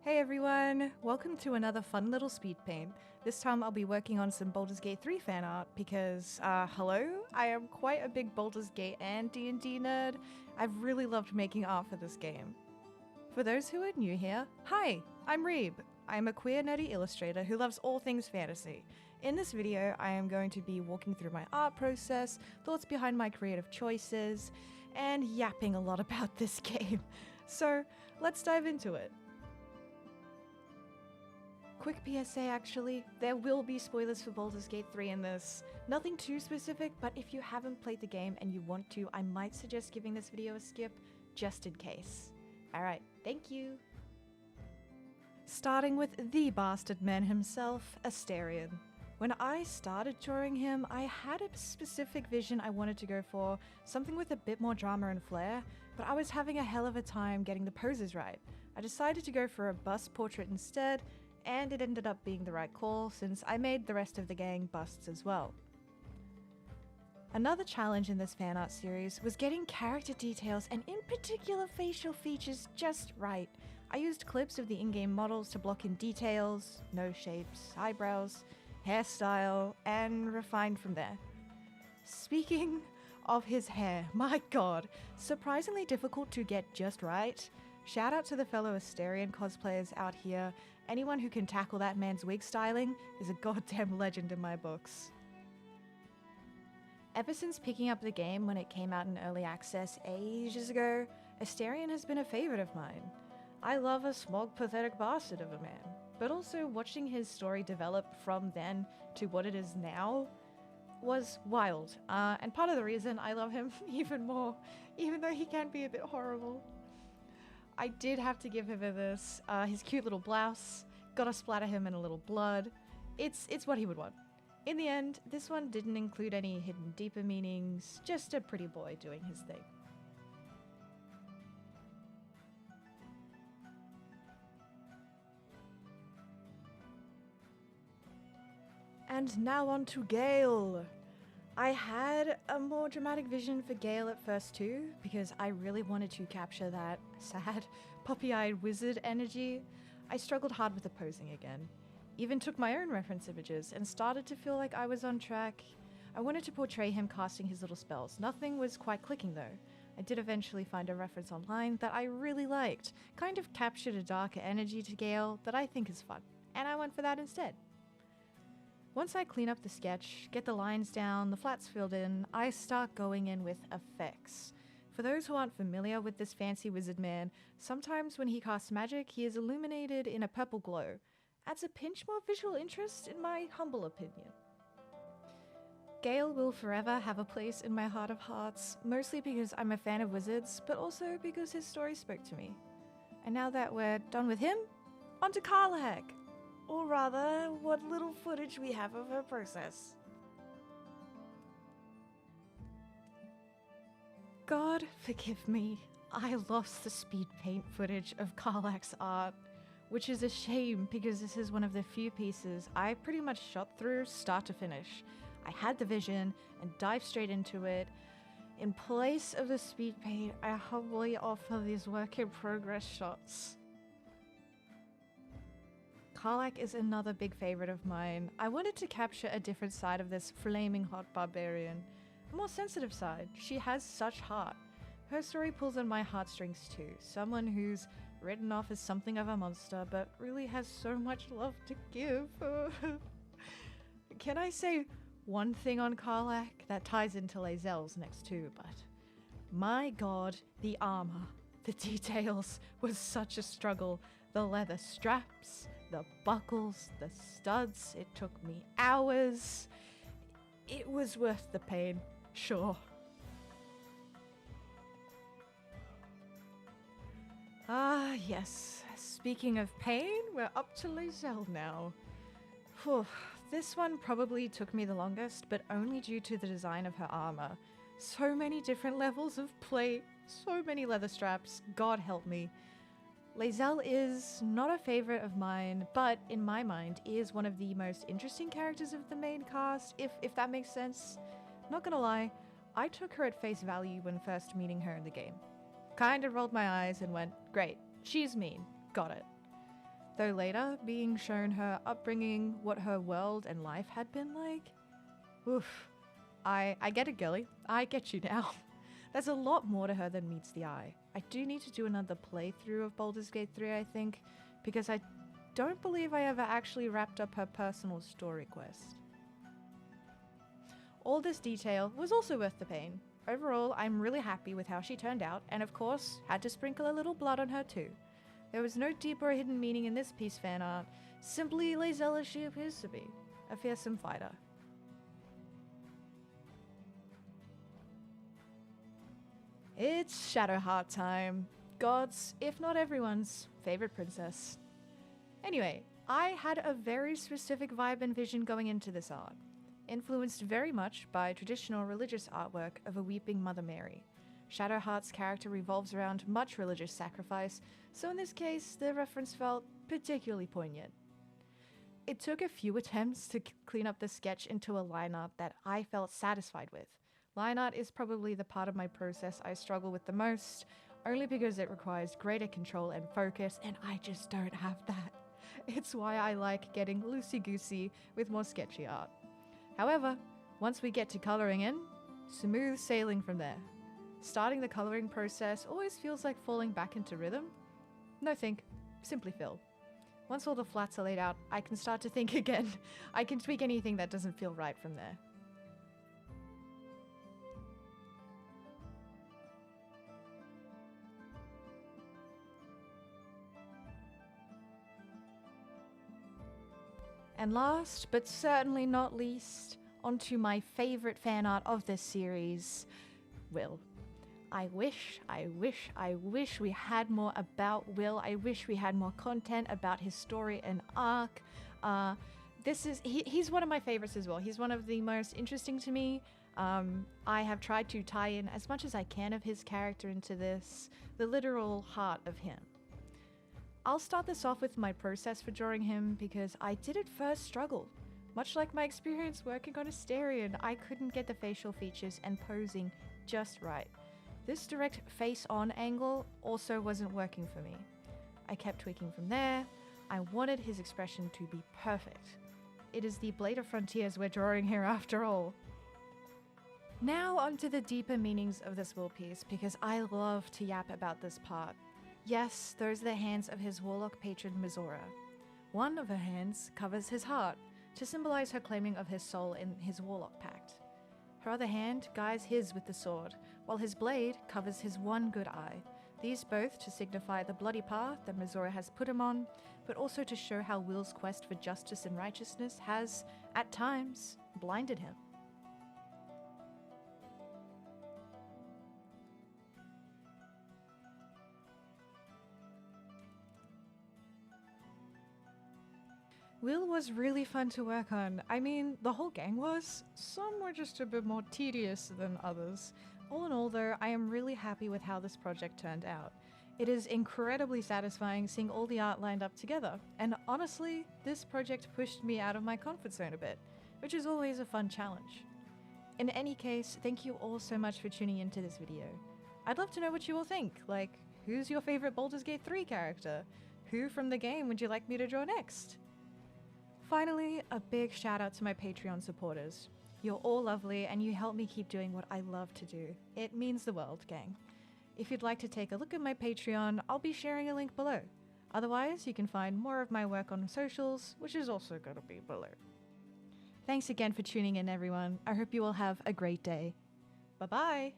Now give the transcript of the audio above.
Hey everyone! Welcome to another fun little speed paint. This time I'll be working on some Baldur's Gate 3 fan art because, hello? I am quite a big Baldur's Gate and D&D nerd. I've really loved making art for this game. For those who are new here, hi! I'm Reeb. I'm a queer nerdy illustrator who loves all things fantasy. In this video, I am going to be walking through my art process, thoughts behind my creative choices, and yapping a lot about this game. So, let's dive into it. Quick PSA actually, there will be spoilers for Baldur's Gate 3 in this. Nothing too specific, but if you haven't played the game and you want to, I might suggest giving this video a skip, just in case. Alright, thank you! Starting with the bastard man himself, Astarion. When I started drawing him, I had a specific vision I wanted to go for, something with a bit more drama and flair, but I was having a hell of a time getting the poses right. I decided to go for a bust portrait instead, and it ended up being the right call since I made the rest of the gang busts as well. Another challenge in this fan art series was getting character details and in particular facial features just right. I used clips of the in-game models to block in details, nose shapes, eyebrows, hairstyle, and refined from there. Speaking of his hair, my god, surprisingly difficult to get just right. Shout out to the fellow Astarion cosplayers out here. Anyone who can tackle that man's wig styling is a goddamn legend in my books. Ever since picking up the game when it came out in early access ages ago, Astarion has been a favourite of mine. I love a smug, pathetic bastard of a man, but also watching his story develop from then to what it is now was wild, and part of the reason I love him even more, even though he can be a bit horrible. I did have to give him this, his cute little blouse, gotta splatter him in a little blood. It's what he would want. In the end, this one didn't include any hidden deeper meanings, just a pretty boy doing his thing. And now on to Gale! I had a more dramatic vision for Gale at first too, because I really wanted to capture that sad, puppy-eyed wizard energy. I struggled hard with the posing again. Even took my own reference images and started to feel like I was on track. I wanted to portray him casting his little spells. Nothing was quite clicking though. I did eventually find a reference online that I really liked, kind of captured a darker energy to Gale that I think is fun, and I went for that instead. Once I clean up the sketch, get the lines down, the flats filled in, I start going in with effects. For those who aren't familiar with this fancy wizard man, sometimes when he casts magic, he is illuminated in a purple glow. Adds a pinch more visual interest in my humble opinion. Gale will forever have a place in my heart of hearts, mostly because I'm a fan of wizards, but also because his story spoke to me. And now that we're done with him, on to Karlach! Or rather, what little footage we have of her process. God forgive me, I lost the speed paint footage of Karlach's art, which is a shame because this is one of the few pieces I pretty much shot through start to finish. I had the vision and dived straight into it. In place of the speed paint, I humbly offer these work in progress shots. Karlach is another big favourite of mine. I wanted to capture a different side of this flaming hot barbarian. A more sensitive side. She has such heart. Her story pulls on my heartstrings too. Someone who's written off as something of a monster, but really has so much love to give. Can I say one thing on Karlach that ties into Lae'zel's next too, but my god, the armour. The details was such a struggle. The leather straps, the buckles, the studs, it took me hours. It was worth the pain, sure. Ah, yes. Speaking of pain, we're up to Lae'zel now. Whew. This one probably took me the longest, but only due to the design of her armour. So many different levels of plate, so many leather straps, God help me. Lae'zel is not a favourite of mine, but in my mind is one of the most interesting characters of the main cast, if that makes sense. Not gonna lie, I took her at face value when first meeting her in the game. Kinda rolled my eyes and went, great, she's mean, got it. Though later, being shown her upbringing, what her world and life had been like. Oof. I get it, girly. I get you now. There's a lot more to her than meets the eye. I do need to do another playthrough of Baldur's Gate 3, I think, because I don't believe I ever actually wrapped up her personal story quest. All this detail was also worth the pain. Overall, I'm really happy with how she turned out, and of course, had to sprinkle a little blood on her too. There was no deep or hidden meaning in this piece fan art, simply lay zealous she appears to be, a fearsome fighter. It's Shadowheart time. God's, if not everyone's, favorite princess. Anyway, I had a very specific vibe and vision going into this art, influenced very much by traditional religious artwork of a weeping Mother Mary. Shadowheart's character revolves around much religious sacrifice, so in this case, the reference felt particularly poignant. It took a few attempts to clean up the sketch into a line art that I felt satisfied with. Line art is probably the part of my process I struggle with the most, only because it requires greater control and focus, and I just don't have that. It's why I like getting loosey-goosey with more sketchy art. However, once we get to coloring in, smooth sailing from there. Starting the coloring process always feels like falling back into rhythm. No think, simply fill. Once all the flats are laid out, I can start to think again. I can tweak anything that doesn't feel right from there. And last, but certainly not least, onto my favorite fan art of this series, Will. I wish we had more about Will. I wish we had more content about his story and arc. He's one of my favorites as well. He's one of the most interesting to me. I have tried to tie in as much as I can of his character into this, the literal heart of him. I'll start this off with my process for drawing him because I did at first struggle. Much like my experience working on Asterion, I couldn't get the facial features and posing just right. This direct face-on angle also wasn't working for me. I kept tweaking from there. I wanted his expression to be perfect. It is the Blade of Frontiers we're drawing here after all. Now onto the deeper meanings of this Will piece, because I love to yap about this part. Yes, those are the hands of his warlock patron Mizora. One of her hands covers his heart, to symbolize her claiming of his soul in his warlock pact. Her other hand guides his with the sword, while his blade covers his one good eye. These both to signify the bloody path that Mizora has put him on, but also to show how Will's quest for justice and righteousness has, at times, blinded him. Will was really fun to work on. I mean, the whole gang was. Some were just a bit more tedious than others. All in all though, I am really happy with how this project turned out. It is incredibly satisfying seeing all the art lined up together, and honestly, this project pushed me out of my comfort zone a bit, which is always a fun challenge. In any case, thank you all so much for tuning into this video. I'd love to know what you all think, like, who's your favorite Baldur's Gate 3 character? Who from the game would you like me to draw next? Finally, a big shout out to my Patreon supporters. You're all lovely and you help me keep doing what I love to do. It means the world, gang. If you'd like to take a look at my Patreon, I'll be sharing a link below. Otherwise, you can find more of my work on socials, which is also going to be below. Thanks again for tuning in, everyone. I hope you all have a great day. Bye-bye!